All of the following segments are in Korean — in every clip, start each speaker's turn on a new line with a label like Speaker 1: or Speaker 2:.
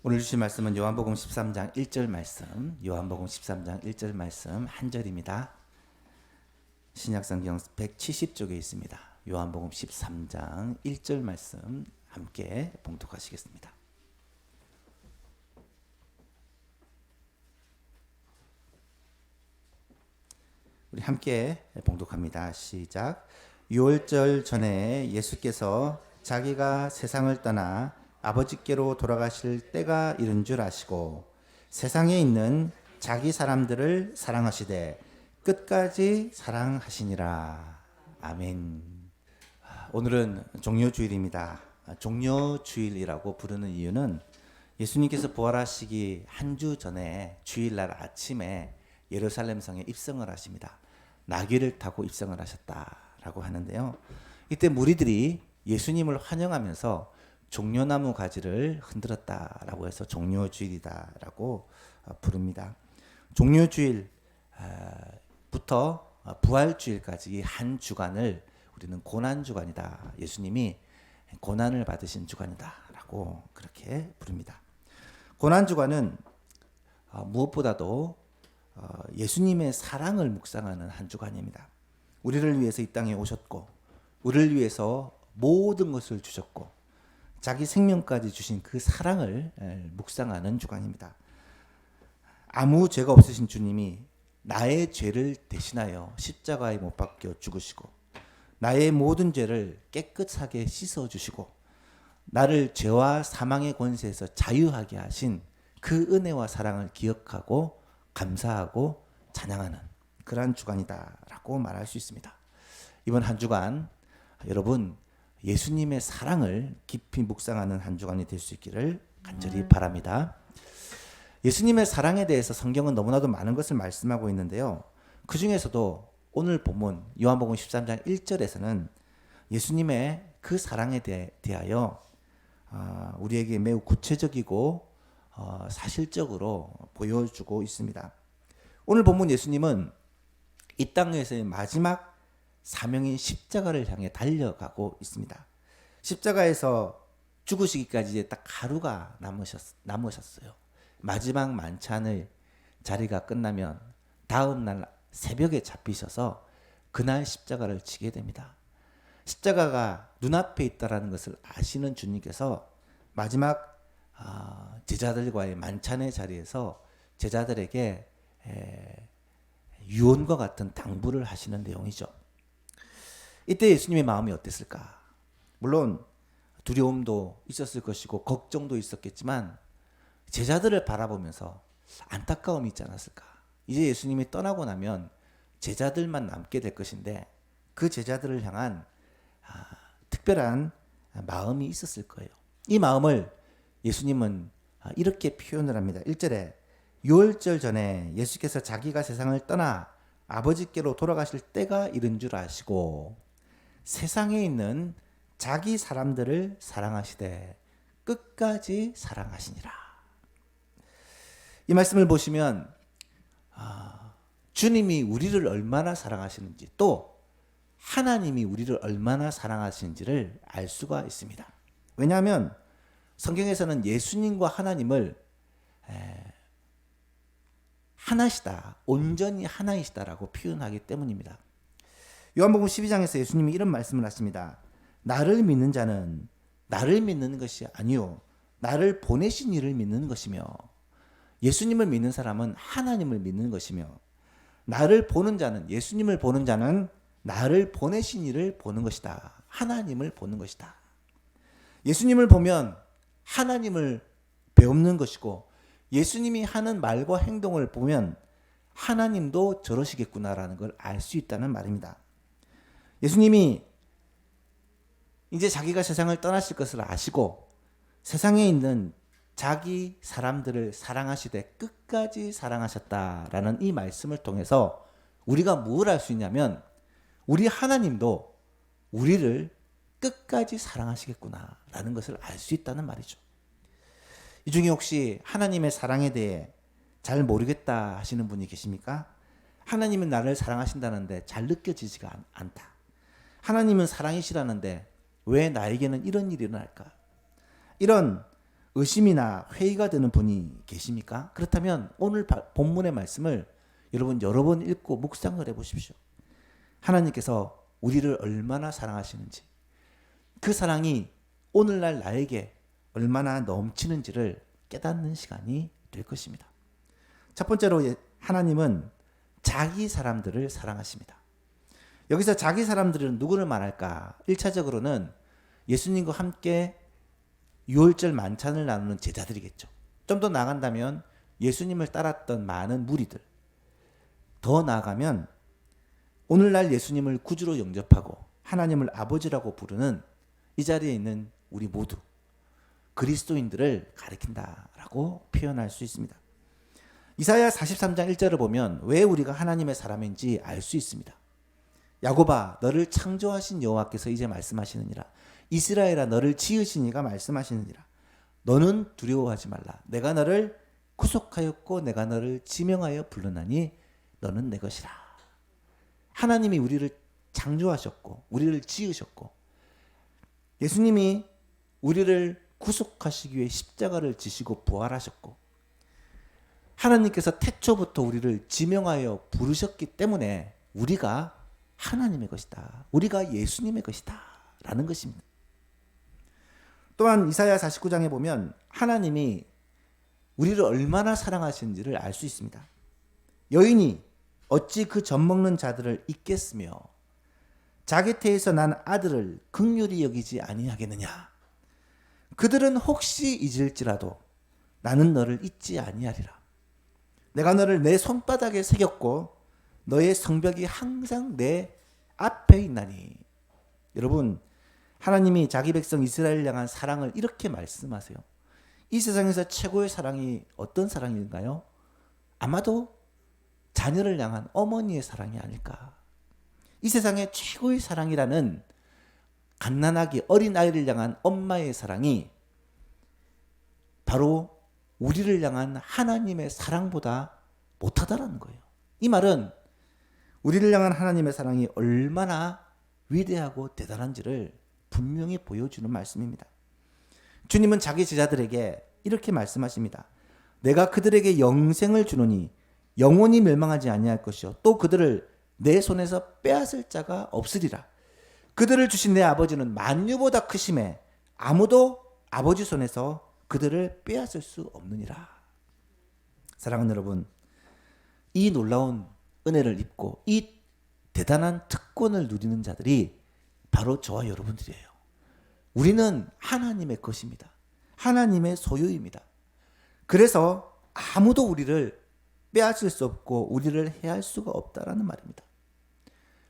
Speaker 1: 오늘 주신 말씀은 요한복음 13장 1절 말씀, 요한복음 13장 1절 말씀 한 절입니다. 신약성경 170쪽에 있습니다. 요한복음 13장 1절 말씀 함께 봉독하시겠습니다. 우리 함께 봉독합니다. 시작. 유월절 전에 예수께서 자기가 세상을 떠나 아버지께로 돌아가실 때가 이른 줄 아시고 세상에 있는 자기 사람들을 사랑하시되 끝까지 사랑하시니라. 아멘. 오늘은 종료주일입니다. 종료주일이라고 부르는 이유는 예수님께서 부활하시기 한 주 전에 주일날 아침에 예루살렘 성에 입성을 하십니다. 나귀를 타고 입성을 하셨다라고 하는데요. 이때 무리들이 예수님을 환영하면서 종려나무 가지를 흔들었다라고 해서 종료주일이다라고 부릅니다. 종료주일부터 부활주일까지 한 주간을 우리는 고난주간이다. 예수님이 고난을 받으신 주간이다라고 그렇게 부릅니다. 고난주간은 무엇보다도 예수님의 사랑을 묵상하는 한 주간입니다. 우리를 위해서 이 땅에 오셨고 우리를 위해서 모든 것을 주셨고 자기 생명까지 주신 그 사랑을 묵상하는 주간입니다. 아무 죄가 없으신 주님이 나의 죄를 대신하여 십자가에 못 박혀 죽으시고 나의 모든 죄를 깨끗하게 씻어주시고 나를 죄와 사망의 권세에서 자유하게 하신 그 은혜와 사랑을 기억하고 감사하고 찬양하는 그러한 주간이다라고 말할 수 있습니다. 이번 한 주간 여러분 예수님의 사랑을 깊이 묵상하는 한 주간이 될 수 있기를 간절히 바랍니다. 예수님의 사랑에 대해서 성경은 너무나도 많은 것을 말씀하고 있는데요. 그 중에서도 오늘 본문 요한복음 13장 1절에서는 예수님의 그 사랑에 대하여 우리에게 매우 구체적이고 사실적으로 보여주고 있습니다. 오늘 본문 예수님은 이 땅에서의 마지막 사명인 십자가를 향해 달려가고 있습니다. 십자가에서 죽으시기까지 이제 딱 하루가 남으셨어요. 마지막 만찬의 자리가 끝나면 다음 날 새벽에 잡히셔서 그날 십자가를 지게 됩니다. 십자가가 눈앞에 있다는 것을 아시는 주님께서 마지막 제자들과의 만찬의 자리에서 제자들에게 유언과 같은 당부를 하시는 내용이죠. 이때 예수님의 마음이 어땠을까? 물론 두려움도 있었을 것이고 걱정도 있었겠지만 제자들을 바라보면서 안타까움이 있지 않았을까? 이제 예수님이 떠나고 나면 제자들만 남게 될 것인데 그 제자들을 향한 특별한 마음이 있었을 거예요. 이 마음을 예수님은 이렇게 표현을 합니다. 1절에 유월절 전에 예수께서 자기가 세상을 떠나 아버지께로 돌아가실 때가 이른 줄 아시고 세상에 있는 자기 사람들을 사랑하시되 끝까지 사랑하시니라. 이 말씀을 보시면 주님이 우리를 얼마나 사랑하시는지 또 하나님이 우리를 얼마나 사랑하시는지를 알 수가 있습니다. 왜냐하면 성경에서는 예수님과 하나님을 하나시다, 온전히 하나이시다라고 표현하기 때문입니다. 요한복음 12장에서 예수님이 이런 말씀을 하십니다. 나를 믿는 자는 나를 믿는 것이 아니요 나를 보내신 이를 믿는 것이며 예수님을 믿는 사람은 하나님을 믿는 것이며 나를 보는 자는 예수님을 보는 자는 나를 보내신 이를 보는 것이다. 하나님을 보는 것이다. 예수님을 보면 하나님을 배우는 것이고 예수님이 하는 말과 행동을 보면 하나님도 저러시겠구나라는 걸 알 수 있다는 말입니다. 예수님이 이제 자기가 세상을 떠나실 것을 아시고 세상에 있는 자기 사람들을 사랑하시되 끝까지 사랑하셨다라는 이 말씀을 통해서 우리가 뭘 알 수 있냐면 우리 하나님도 우리를 끝까지 사랑하시겠구나라는 것을 알 수 있다는 말이죠. 이 중에 혹시 하나님의 사랑에 대해 잘 모르겠다 하시는 분이 계십니까? 하나님은 나를 사랑하신다는데 잘 느껴지지가 않다. 하나님은 사랑이시라는데 왜 나에게는 이런 일이 일어날까? 이런 의심이나 회의가 되는 분이 계십니까? 그렇다면 오늘 본문의 말씀을 여러분 여러 번 읽고 묵상을 해보십시오. 하나님께서 우리를 얼마나 사랑하시는지, 그 사랑이 오늘날 나에게 얼마나 넘치는지를 깨닫는 시간이 될 것입니다. 첫 번째로 하나님은 자기 사람들을 사랑하십니다. 여기서 자기 사람들은 누구를 말할까? 1차적으로는 예수님과 함께 유월절 만찬을 나누는 제자들이겠죠. 좀 더 나아간다면 예수님을 따랐던 많은 무리들, 더 나아가면 오늘날 예수님을 구주로 영접하고 하나님을 아버지라고 부르는 이 자리에 있는 우리 모두 그리스도인들을 가리킨다라고 표현할 수 있습니다. 이사야 43장 1절을 보면 왜 우리가 하나님의 사람인지 알 수 있습니다. 야곱아, 너를 창조하신 여호와께서 이제 말씀하시느니라. 이스라엘아, 너를 지으신 이가 말씀하시느니라. 너는 두려워하지 말라. 내가 너를 구속하였고 내가 너를 지명하여 불렀나니 너는 내 것이라. 하나님이 우리를 창조하셨고 우리를 지으셨고 예수님이 우리를 구속하시기 위해 십자가를 지시고 부활하셨고 하나님께서 태초부터 우리를 지명하여 부르셨기 때문에 우리가 하나님의 것이다. 우리가 예수님의 것이다. 라는 것입니다. 또한 이사야 49장에 보면 하나님이 우리를 얼마나 사랑하시는지를 알 수 있습니다. 여인이 어찌 그 젖먹는 자들을 잊겠으며 자기 태에서 난 아들을 긍휼히 여기지 아니하겠느냐. 그들은 혹시 잊을지라도 나는 너를 잊지 아니하리라. 내가 너를 내 손바닥에 새겼고 너의 성벽이 항상 내 앞에 있나니. 여러분, 하나님이 자기 백성 이스라엘을 향한 사랑을 이렇게 말씀하세요. 이 세상에서 최고의 사랑이 어떤 사랑인가요? 아마도 자녀를 향한 어머니의 사랑이 아닐까. 이 세상의 최고의 사랑이라는 갓난아기 어린아이를 향한 엄마의 사랑이 바로 우리를 향한 하나님의 사랑보다 못하다라는 거예요. 이 말은 우리를 향한 하나님의 사랑이 얼마나 위대하고 대단한지를 분명히 보여주는 말씀입니다. 주님은 자기 제자들에게 이렇게 말씀하십니다. 내가 그들에게 영생을 주노니 영원히 멸망하지 아니할 것이요 또 그들을 내 손에서 빼앗을 자가 없으리라. 그들을 주신 내 아버지는 만유보다 크심에 아무도 아버지 손에서 그들을 빼앗을 수 없느니라. 사랑하는 여러분, 이 놀라운 은혜를 입고 이 대단한 특권을 누리는 자들이 바로 저와 여러분들이에요. 우리는 하나님의 것입니다. 하나님의 소유입니다. 그래서 아무도 우리를 빼앗을 수 없고 우리를 해할 수가 없다라는 말입니다.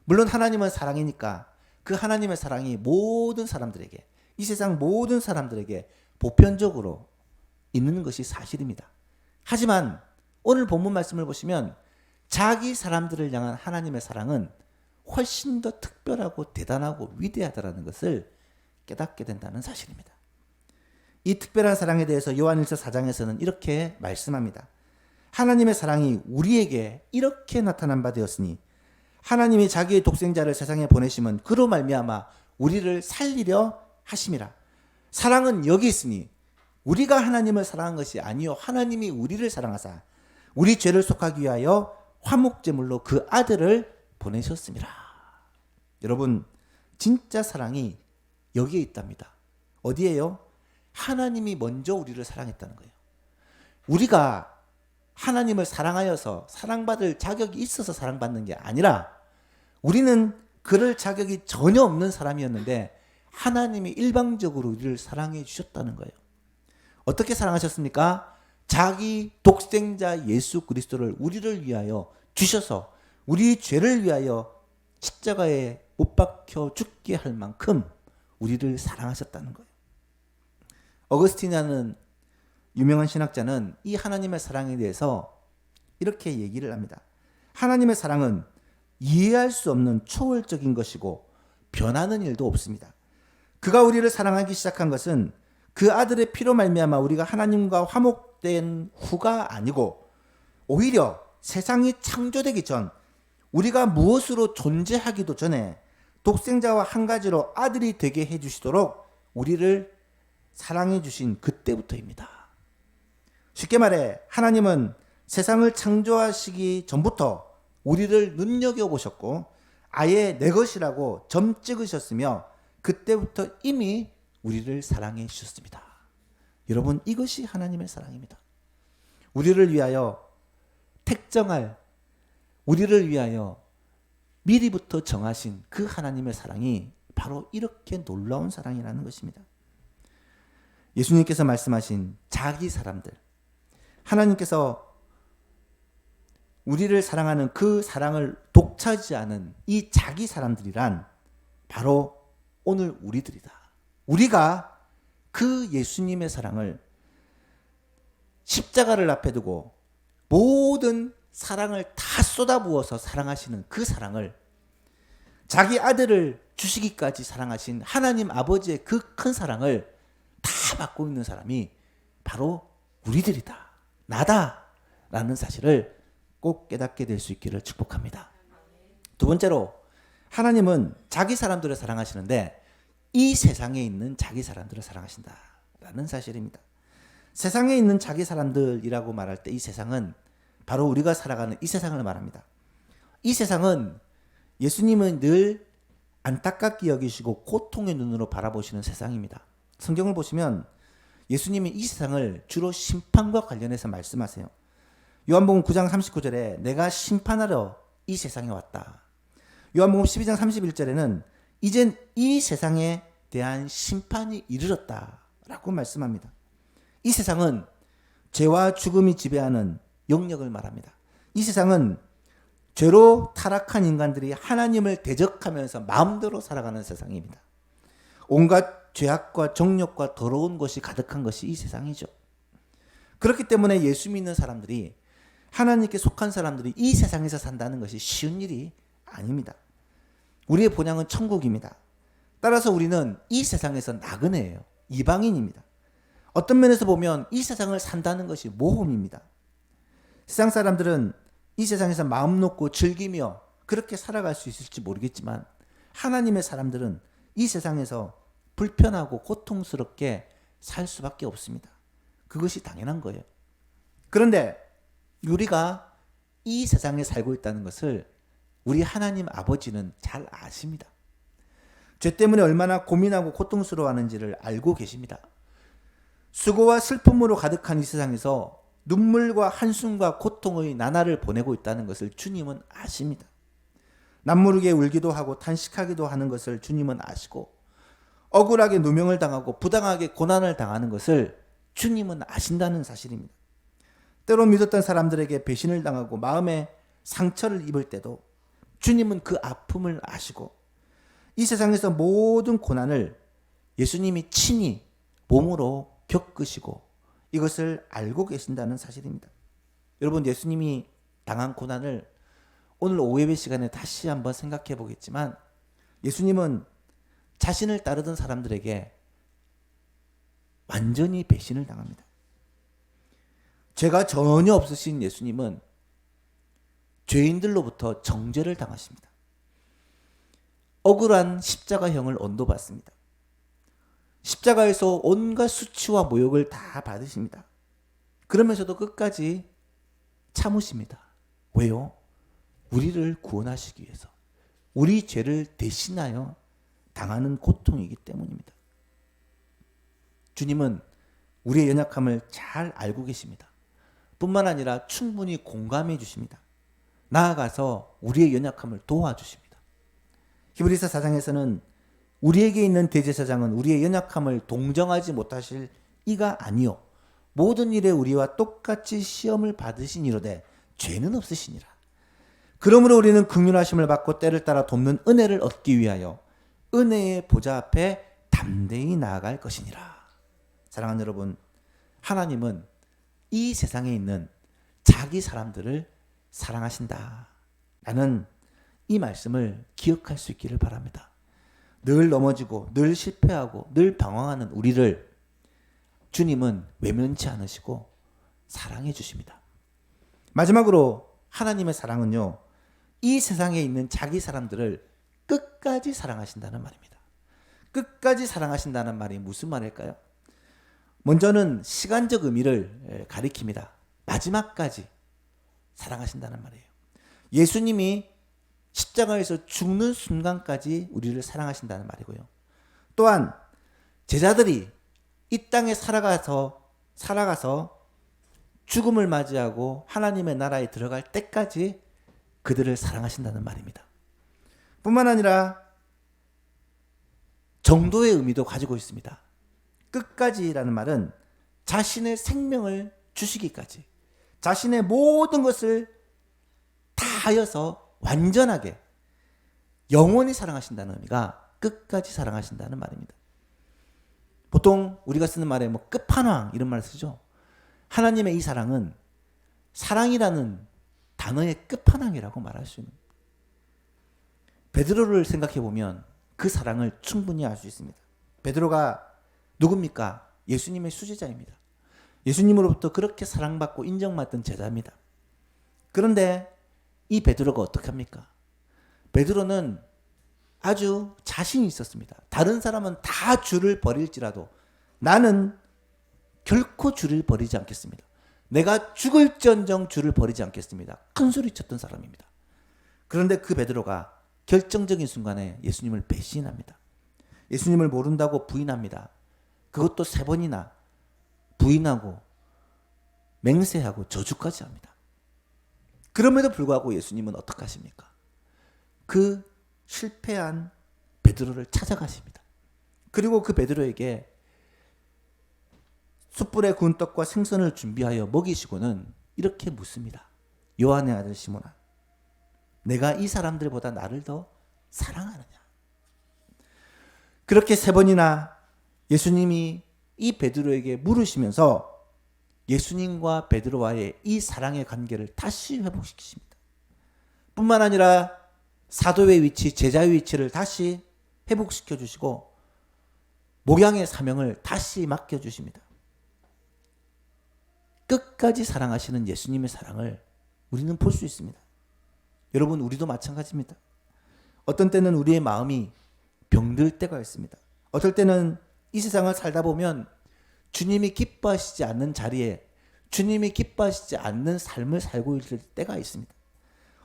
Speaker 1: 물론 하나님은 사랑이니까 그 하나님의 사랑이 모든 사람들에게, 이 세상 모든 사람들에게 보편적으로 있는 것이 사실입니다. 하지만 오늘 본문 말씀을 보시면 자기 사람들을 향한 하나님의 사랑은 훨씬 더 특별하고 대단하고 위대하다는 것을 깨닫게 된다는 사실입니다. 이 특별한 사랑에 대해서 요한일서 4장에서는 이렇게 말씀합니다. 하나님의 사랑이 우리에게 이렇게 나타난 바 되었으니 하나님이 자기의 독생자를 세상에 보내심은 그로 말미암아 우리를 살리려 하심이라. 사랑은 여기 있으니 우리가 하나님을 사랑한 것이 아니요 하나님이 우리를 사랑하사 우리 죄를 속하기 위하여 화목제물로 그 아들을 보내셨습니다. 여러분, 진짜 사랑이 여기에 있답니다. 어디에요? 하나님이 먼저 우리를 사랑했다는 거예요. 우리가 하나님을 사랑하여서 사랑받을 자격이 있어서 사랑받는 게 아니라 우리는 그럴 자격이 전혀 없는 사람이었는데 하나님이 일방적으로 우리를 사랑해 주셨다는 거예요. 어떻게 사랑하셨습니까? 자기 독생자 예수 그리스도를 우리를 위하여 주셔서 우리 죄를 위하여 십자가에 못 박혀 죽게 할 만큼 우리를 사랑하셨다는 거예요. 어거스틴이라는 유명한 신학자는 이 하나님의 사랑에 대해서 이렇게 얘기를 합니다. 하나님의 사랑은 이해할 수 없는 초월적인 것이고 변하는 일도 없습니다. 그가 우리를 사랑하기 시작한 것은 그 아들의 피로 말미암아 우리가 하나님과 화목된 후가 아니고 오히려 세상이 창조되기 전 우리가 무엇으로 존재하기도 전에 독생자와 한 가지로 아들이 되게 해주시도록 우리를 사랑해 주신 그때부터입니다. 쉽게 말해 하나님은 세상을 창조하시기 전부터 우리를 눈여겨보셨고 아예 내 것이라고 점 찍으셨으며 그때부터 이미 우리를 사랑해 주셨습니다. 여러분, 이것이 하나님의 사랑입니다. 우리를 위하여 택정할, 우리를 위하여 미리부터 정하신 그 하나님의 사랑이 바로 이렇게 놀라운 사랑이라는 것입니다. 예수님께서 말씀하신 자기 사람들, 하나님께서 우리를 사랑하는 그 사랑을 독차지하는 이 자기 사람들이란 바로 오늘 우리들이다. 우리가 그 예수님의 사랑을 십자가를 앞에 두고 모든 사랑을 다 쏟아부어서 사랑하시는 그 사랑을, 자기 아들을 주시기까지 사랑하신 하나님 아버지의 그 큰 사랑을 다 받고 있는 사람이 바로 우리들이다, 나다 라는 사실을 꼭 깨닫게 될 수 있기를 축복합니다. 두 번째로, 하나님은 자기 사람들을 사랑하시는데 이 세상에 있는 자기 사람들을 사랑하신다라는 사실입니다. 세상에 있는 자기 사람들이라고 말할 때 이 세상은 바로 우리가 살아가는 이 세상을 말합니다. 이 세상은 예수님은 늘 안타깝게 여기시고 고통의 눈으로 바라보시는 세상입니다. 성경을 보시면 예수님이 이 세상을 주로 심판과 관련해서 말씀하세요. 요한복음 9장 39절에 내가 심판하러 이 세상에 왔다. 요한복음 12장 31절에는 이젠 이 세상에 대한 심판이 이르렀다 라고 말씀합니다. 이 세상은 죄와 죽음이 지배하는 영역을 말합니다. 이 세상은 죄로 타락한 인간들이 하나님을 대적하면서 마음대로 살아가는 세상입니다. 온갖 죄악과 정욕과 더러운 것이 가득한 것이 이 세상이죠. 그렇기 때문에 예수 믿는 사람들이, 하나님께 속한 사람들이 이 세상에서 산다는 것이 쉬운 일이 아닙니다. 우리의 본향은 천국입니다. 따라서 우리는 이 세상에서 나그네예요. 이방인입니다. 어떤 면에서 보면 이 세상을 산다는 것이 모험입니다. 세상 사람들은 이 세상에서 마음 놓고 즐기며 그렇게 살아갈 수 있을지 모르겠지만 하나님의 사람들은 이 세상에서 불편하고 고통스럽게 살 수밖에 없습니다. 그것이 당연한 거예요. 그런데 우리가 이 세상에 살고 있다는 것을 우리 하나님 아버지는 잘 아십니다. 죄 때문에 얼마나 고민하고 고통스러워하는지를 알고 계십니다. 수고와 슬픔으로 가득한 이 세상에서 눈물과 한숨과 고통의 나날을 보내고 있다는 것을 주님은 아십니다. 남모르게 울기도 하고 탄식하기도 하는 것을 주님은 아시고, 억울하게 누명을 당하고 부당하게 고난을 당하는 것을 주님은 아신다는 사실입니다. 때로 믿었던 사람들에게 배신을 당하고 마음에 상처를 입을 때도 주님은 그 아픔을 아시고, 이 세상에서 모든 고난을 예수님이 친히 몸으로 겪으시고 이것을 알고 계신다는 사실입니다. 여러분, 예수님이 당한 고난을 오늘 오예배 시간에 다시 한번 생각해 보겠지만, 예수님은 자신을 따르던 사람들에게 완전히 배신을 당합니다. 죄가 전혀 없으신 예수님은 죄인들로부터 정죄를 당하십니다. 억울한 십자가형을 언도받습니다. 십자가에서 온갖 수치와 모욕을 다 받으십니다. 그러면서도 끝까지 참으십니다. 왜요? 우리를 구원하시기 위해서, 우리 죄를 대신하여 당하는 고통이기 때문입니다. 주님은 우리의 연약함을 잘 알고 계십니다. 뿐만 아니라 충분히 공감해 주십니다. 나아가서 우리의 연약함을 도와주십니다. 히브리서 4장에서는 우리에게 있는 대제사장은 우리의 연약함을 동정하지 못하실 이가 아니요 모든 일에 우리와 똑같이 시험을 받으시니로되 죄는 없으시니라. 그러므로 우리는 긍휼하심을 받고 때를 따라 돕는 은혜를 얻기 위하여 은혜의 보좌 앞에 담대히 나아갈 것이니라. 사랑하는 여러분, 하나님은 이 세상에 있는 자기 사람들을 사랑하신다 라는 이 말씀을 기억할 수 있기를 바랍니다. 늘 넘어지고 늘 실패하고 늘 방황하는 우리를 주님은 외면치 않으시고 사랑해 주십니다. 마지막으로 하나님의 사랑은요, 이 세상에 있는 자기 사람들을 끝까지 사랑하신다는 말입니다. 끝까지 사랑하신다는 말이 무슨 말일까요? 먼저는 시간적 의미를 가리킵니다. 마지막까지 사랑하신다는 말이에요. 예수님이 십자가에서 죽는 순간까지 우리를 사랑하신다는 말이고요. 또한 제자들이 이 땅에 살아가서 죽음을 맞이하고 하나님의 나라에 들어갈 때까지 그들을 사랑하신다는 말입니다. 뿐만 아니라 정도의 의미도 가지고 있습니다. 끝까지라는 말은 자신의 생명을 주시기까지, 자신의 모든 것을 다 하여서 완전하게 영원히 사랑하신다는 의미가 끝까지 사랑하신다는 말입니다. 보통 우리가 쓰는 말에 뭐 끝판왕 이런 말을 쓰죠. 하나님의 이 사랑은 사랑이라는 단어의 끝판왕이라고 말할 수 있는, 베드로를 생각해 보면 그 사랑을 충분히 알 수 있습니다. 베드로가 누굽니까? 예수님의 수제자입니다. 예수님으로부터 그렇게 사랑받고 인정받던 제자입니다. 그런데 이 베드로가 어떻게 합니까? 베드로는 아주 자신이 있었습니다. 다른 사람은 다 주를 버릴지라도 나는 결코 주를 버리지 않겠습니다. 내가 죽을지언정 주를 버리지 않겠습니다. 큰 소리 쳤던 사람입니다. 그런데 그 베드로가 결정적인 순간에 예수님을 배신합니다. 예수님을 모른다고 부인합니다. 그것도 3번이나 부인하고 맹세하고 저주까지 합니다. 그럼에도 불구하고 예수님은 어떻게 하십니까? 그 실패한 베드로를 찾아가십니다. 그리고 그 베드로에게 숯불에 구운 떡과 생선을 준비하여 먹이시고는 이렇게 묻습니다. 요한의 아들 시몬아, 내가 이 사람들보다 나를 더 사랑하느냐? 그렇게 3번이나 예수님이 이 베드로에게 물으시면서 예수님과 베드로와의 이 사랑의 관계를 다시 회복시키십니다. 뿐만 아니라 사도의 위치, 제자의 위치를 다시 회복시켜 주시고 목양의 사명을 다시 맡겨주십니다. 끝까지 사랑하시는 예수님의 사랑을 우리는 볼 수 있습니다. 여러분, 우리도 마찬가지입니다. 어떤 때는 우리의 마음이 병들 때가 있습니다. 어떨 때는 이 세상을 살다 보면 주님이 기뻐하시지 않는 자리에 주님이 기뻐하시지 않는 삶을 살고 있을 때가 있습니다.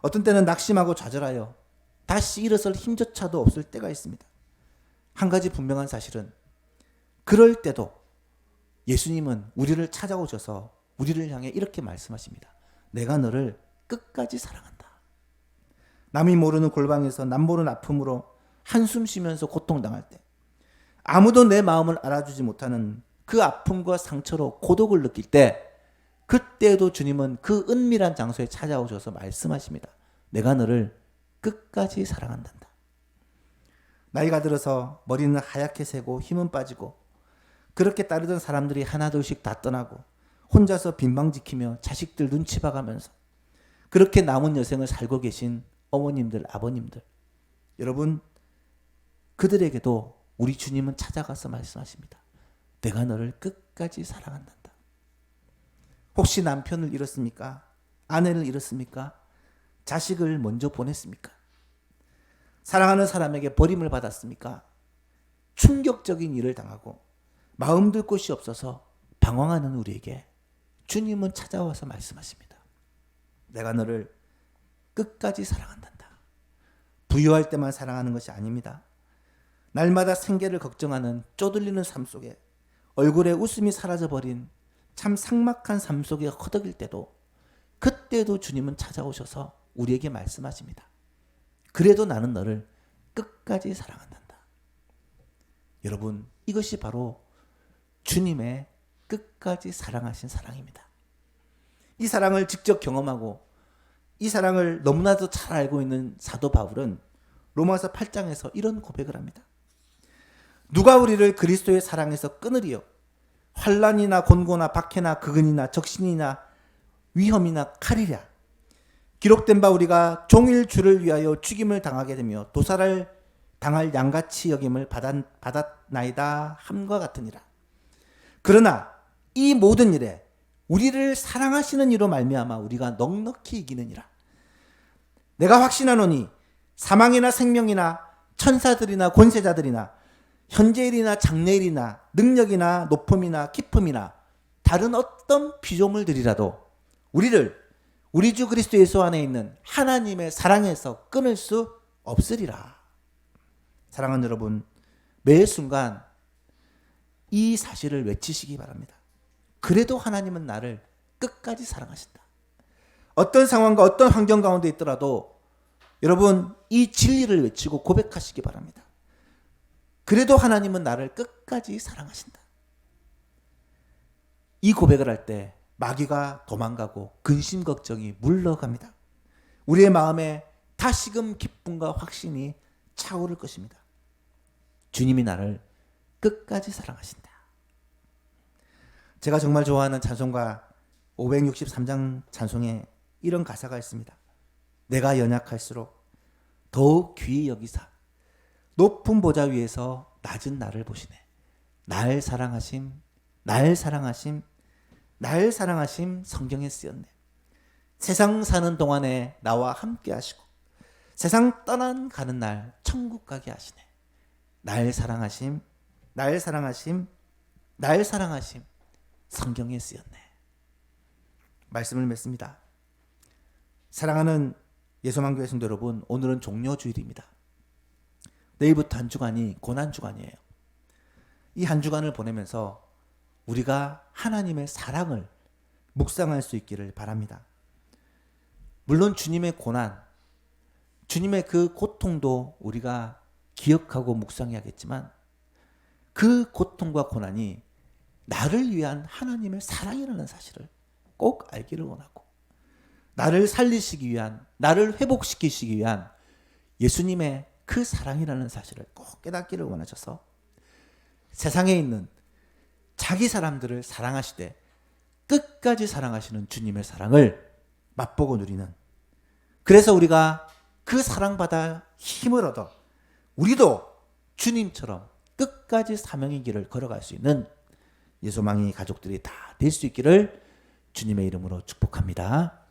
Speaker 1: 어떤 때는 낙심하고 좌절하여 다시 일어설 힘조차도 없을 때가 있습니다. 한 가지 분명한 사실은 그럴 때도 예수님은 우리를 찾아오셔서 우리를 향해 이렇게 말씀하십니다. 내가 너를 끝까지 사랑한다. 남이 모르는 골방에서 남 모르는 아픔으로 한숨 쉬면서 고통당할 때, 아무도 내 마음을 알아주지 못하는 그 아픔과 상처로 고독을 느낄 때, 그때도 주님은 그 은밀한 장소에 찾아오셔서 말씀하십니다. 내가 너를 끝까지 사랑한단다. 나이가 들어서 머리는 하얗게 새고 힘은 빠지고 그렇게 따르던 사람들이 하나둘씩 다 떠나고 혼자서 빈방 지키며 자식들 눈치 봐가면서 그렇게 남은 여생을 살고 계신 어머님들, 아버님들, 여러분, 그들에게도 우리 주님은 찾아가서 말씀하십니다. 내가 너를 끝까지 사랑한단다. 혹시 남편을 잃었습니까? 아내를 잃었습니까? 자식을 먼저 보냈습니까? 사랑하는 사람에게 버림을 받았습니까? 충격적인 일을 당하고 마음 둘 곳이 없어서 방황하는 우리에게 주님은 찾아와서 말씀하십니다. 내가 너를 끝까지 사랑한단다. 부유할 때만 사랑하는 것이 아닙니다. 날마다 생계를 걱정하는 쪼들리는 삶 속에 얼굴에 웃음이 사라져버린 참 삭막한 삶 속에 허덕일 때도, 그때도 주님은 찾아오셔서 우리에게 말씀하십니다. 그래도 나는 너를 끝까지 사랑한단다. 여러분, 이것이 바로 주님의 끝까지 사랑하신 사랑입니다. 이 사랑을 직접 경험하고 이 사랑을 너무나도 잘 알고 있는 사도 바울은 로마서 8장에서 이런 고백을 합니다. 누가 우리를 그리스도의 사랑에서 끊으리요? 환난이나 곤고나 박해나 극은이나 적신이나 위험이나 칼이랴. 기록된 바 우리가 종일 주를 위하여 죽임을 당하게 되며 도살을 당할 양같이 여김을 받았나이다 함과 같으니라. 그러나 이 모든 일에 우리를 사랑하시는 이로 말미암아 우리가 넉넉히 이기느니라. 내가 확신하노니 사망이나 생명이나 천사들이나 권세자들이나 현재일이나 장래일이나 능력이나 높음이나 기쁨이나 다른 어떤 피조물들이라도 우리를 우리 주 그리스도 예수 안에 있는 하나님의 사랑에서 끊을 수 없으리라. 사랑하는 여러분, 매 순간 이 사실을 외치시기 바랍니다. 그래도 하나님은 나를 끝까지 사랑하신다. 어떤 상황과 어떤 환경 가운데 있더라도 여러분 이 진리를 외치고 고백하시기 바랍니다. 그래도 하나님은 나를 끝까지 사랑하신다. 이 고백을 할 때 마귀가 도망가고 근심 걱정이 물러갑니다. 우리의 마음에 다시금 기쁨과 확신이 차오를 것입니다. 주님이 나를 끝까지 사랑하신다. 제가 정말 좋아하는 찬송가 563장 찬송에 이런 가사가 있습니다. 내가 연약할수록 더욱 귀히 여기사 높은 보좌 위에서 낮은 나를 보시네. 날 사랑하심, 날 사랑하심, 날 사랑하심 성경에 쓰였네. 세상 사는 동안에 나와 함께 하시고 세상 떠나가는 날 천국 가게 하시네. 날 사랑하심, 날 사랑하심, 날 사랑하심 성경에 쓰였네. 말씀을 맺습니다. 사랑하는 예수만교회 성도 여러분, 오늘은 종료주일입니다. 내일부터 한 주간이 고난주간이에요. 이 한 주간을 보내면서 우리가 하나님의 사랑을 묵상할 수 있기를 바랍니다. 물론 주님의 고난, 주님의 그 고통도 우리가 기억하고 묵상해야겠지만 그 고통과 고난이 나를 위한 하나님의 사랑이라는 사실을 꼭 알기를 원하고 나를 살리시기 위한, 나를 회복시키시기 위한 예수님의 그 사랑이라는 사실을 꼭 깨닫기를 원하셔서 세상에 있는 자기 사람들을 사랑하시되 끝까지 사랑하시는 주님의 사랑을 맛보고 누리는, 그래서 우리가 그 사랑받아 힘을 얻어 우리도 주님처럼 끝까지 사명의 길을 걸어갈 수 있는 예소망이 가족들이 다 될 수 있기를 주님의 이름으로 축복합니다.